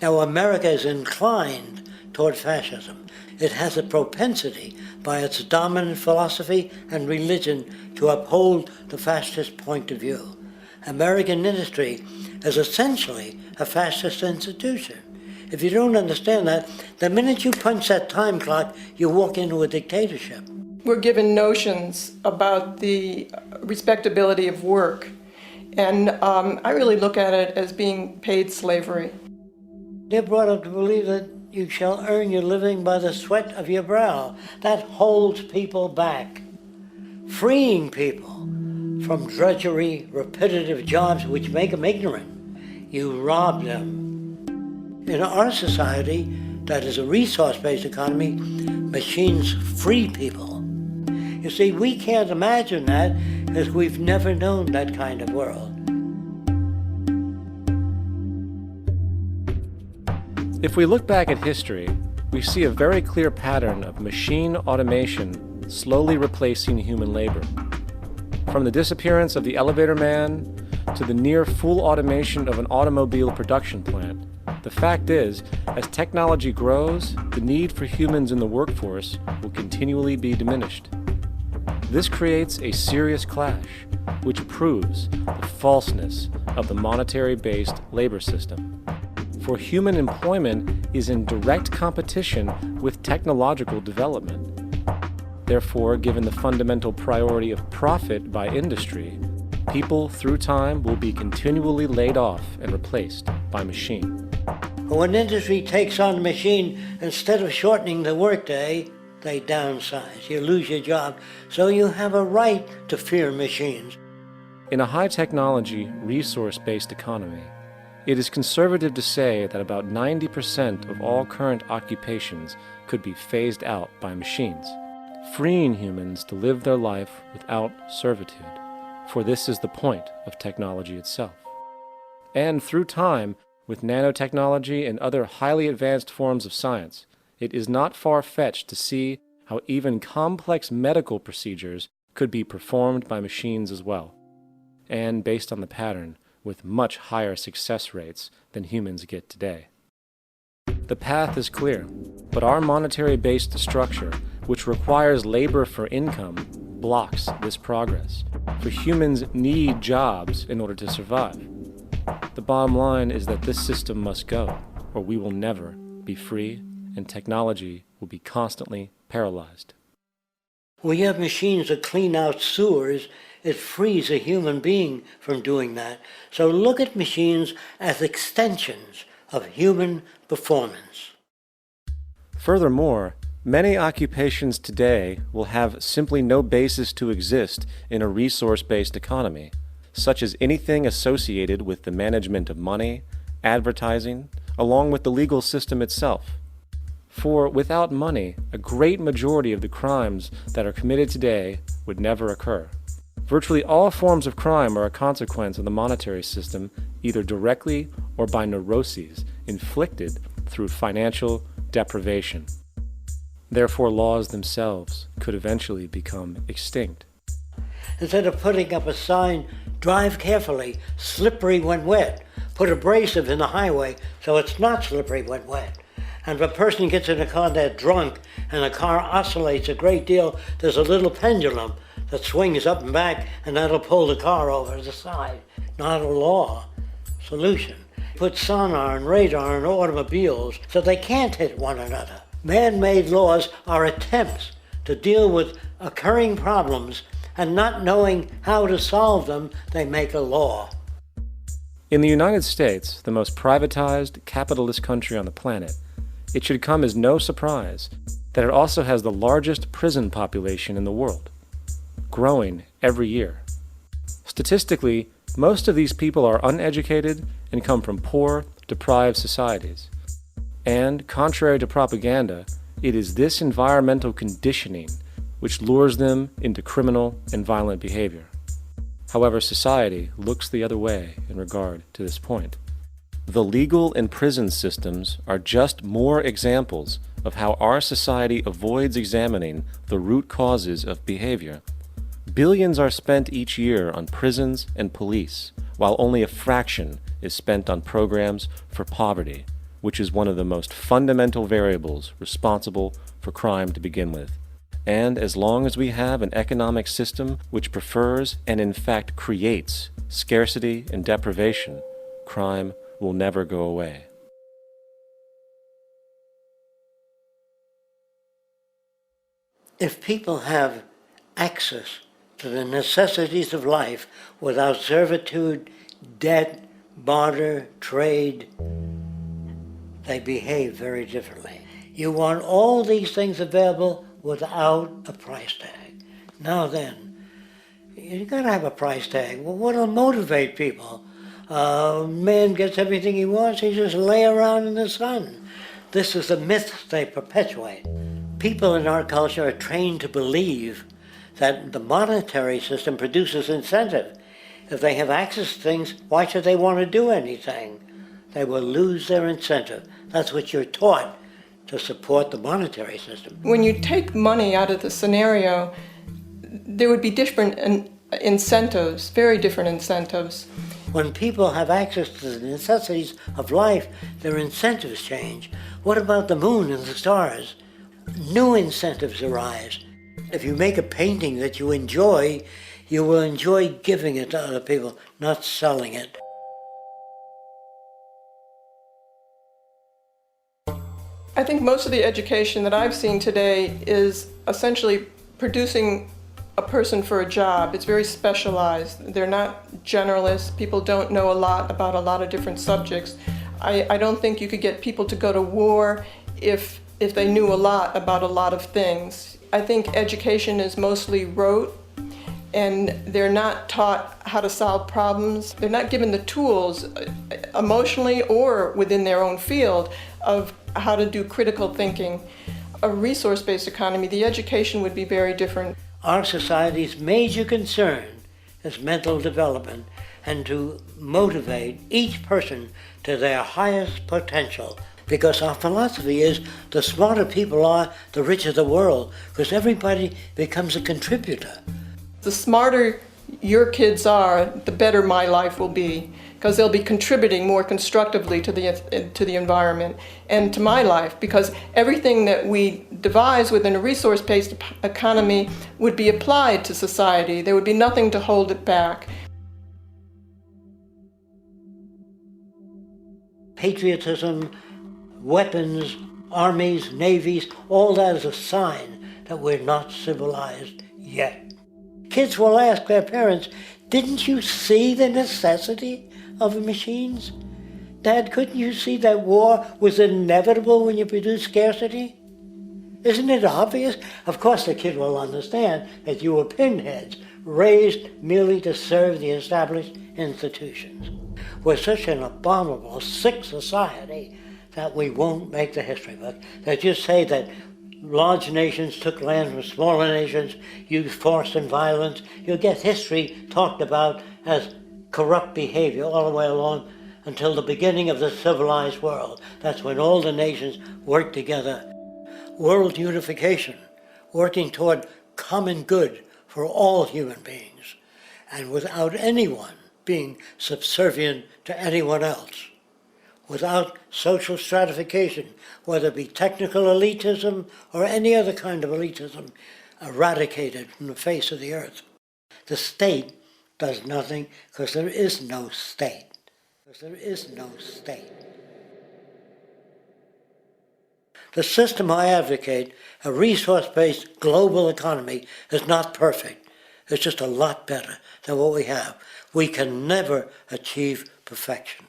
Now, America is inclined toward fascism. It has a propensity by its dominant philosophy and religion to uphold the fascist point of view. American industry is essentially a fascist institution. If you don't understand that, the minute you punch that time clock, you walk into a dictatorship. We're given notions about the respectability of work, and I really look at it as being paid slavery. They're brought up to believe that you shall earn your living by the sweat of your brow. That holds people back, freeing people from drudgery, repetitive jobs which make them ignorant. You rob them. In our society, that is a resource-based economy, machines free people. You see, we can't imagine that because we've never known that kind of world. If we look back at history, we see a very clear pattern of machine automation slowly replacing human labor. From the disappearance of the elevator man to the near full automation of an automobile production plant, the fact is, as technology grows, the need for humans in the workforce will continually be diminished. This creates a serious clash, which proves the falseness of the monetary-based labor system. For human employment is in direct competition with technological development. Therefore, given the fundamental priority of profit by industry, people through time will be continually laid off and replaced by machine. When industry takes on a machine, instead of shortening the workday, they downsize. You lose your job, so you have a right to fear machines. In a high-technology, resource-based economy, it is conservative to say that about 90% of all current occupations could be phased out by machines, freeing humans to live their life without servitude, for this is the point of technology itself. And through time, with nanotechnology and other highly advanced forms of science, it is not far-fetched to see how even complex medical procedures could be performed by machines as well, and based on the pattern, with much higher success rates than humans get today. The path is clear, but our monetary-based structure, which requires labor for income, blocks this progress, for humans need jobs in order to survive. The bottom line is that this system must go, or we will never be free, and technology will be constantly paralyzed. We have machines that clean out sewers. It frees a human being from doing that. So look at machines as extensions of human performance. Furthermore, many occupations today will have simply no basis to exist in a resource-based economy, such as anything associated with the management of money, advertising, along with the legal system itself. For without money, a great majority of the crimes that are committed today would never occur. Virtually all forms of crime are a consequence of the monetary system, either directly or by neuroses inflicted through financial deprivation. Therefore, laws themselves could eventually become extinct. Instead of putting up a sign, drive carefully, slippery when wet, put abrasive in the highway so it's not slippery when wet. And if a person gets in a car that's drunk and the car oscillates a great deal, there's a little pendulum that swings up and back, and that'll pull the car over to the side. Not a law solution. Put sonar and radar in automobiles so they can't hit one another. Man-made laws are attempts to deal with occurring problems, and not knowing how to solve them, they make a law. In the United States, the most privatized, capitalist country on the planet, it should come as no surprise that it also has the largest prison population in the world, growing every year. Statistically, most of these people are uneducated and come from poor, deprived societies. And, contrary to propaganda, it is this environmental conditioning which lures them into criminal and violent behavior. However, society looks the other way in regard to this point. The legal and prison systems are just more examples of how our society avoids examining the root causes of behavior. Billions are spent each year on prisons and police, while only a fraction is spent on programs for poverty, which is one of the most fundamental variables responsible for crime to begin with. And as long as we have an economic system which prefers and in fact creates scarcity and deprivation, crime will never go away. If people have access to the necessities of life without servitude, debt, barter, trade, they behave very differently. You want all these things available without a price tag. Now then, you gotta have a price tag. Well, what'll motivate people? Man gets everything he wants, he just lay around in the sun. This is the myth they perpetuate. People in our culture are trained to believe that the monetary system produces incentive. If they have access to things, why should they want to do anything? They will lose their incentive. That's what you're taught to support the monetary system. When you take money out of the scenario, there would be different incentives, very different incentives. When people have access to the necessities of life, their incentives change. What about the moon and the stars? New incentives arise. If you make a painting that you enjoy, you will enjoy giving it to other people, not selling it. I think most of the education that I've seen today is essentially producing a person for a job. It's very specialized. They're not generalists. People don't know a lot about a lot of different subjects. I don't think you could get people to go to war if they knew a lot about a lot of things. I think education is mostly rote, and they're not taught how to solve problems. They're not given the tools, emotionally or within their own field, of how to do critical thinking. A resource-based economy, the education would be very different. Our society's major concern is mental development and to motivate each person to their highest potential. Because our philosophy is the smarter people are, the richer the world, because everybody becomes a contributor. The smarter your kids are, the better my life will be, because they'll be contributing more constructively to the environment and to my life, because everything that we devise within a resource-based economy would be applied to society. There would be nothing to hold it back. Patriotism, weapons, armies, navies, all that is a sign that we're not civilized yet. Kids will ask their parents, didn't you see the necessity of the machines? Dad, couldn't you see that war was inevitable when you produce scarcity? Isn't it obvious? Of course the kid will understand that you were pinheads, raised merely to serve the established institutions. We're such an abominable, sick society that we won't make the history book. They just say that large nations took land from smaller nations, used force and violence. You'll get history talked about as corrupt behavior all the way along until the beginning of the civilized world. That's when all the nations worked together. World unification, working toward common good for all human beings, and without anyone being subservient to anyone else. Without social stratification, whether it be technical elitism or any other kind of elitism, eradicated from the face of the earth. The state does nothing because there is no state. Because there is no state. The system I advocate, a resource-based global economy, is not perfect. It's just a lot better than what we have. We can never achieve perfection.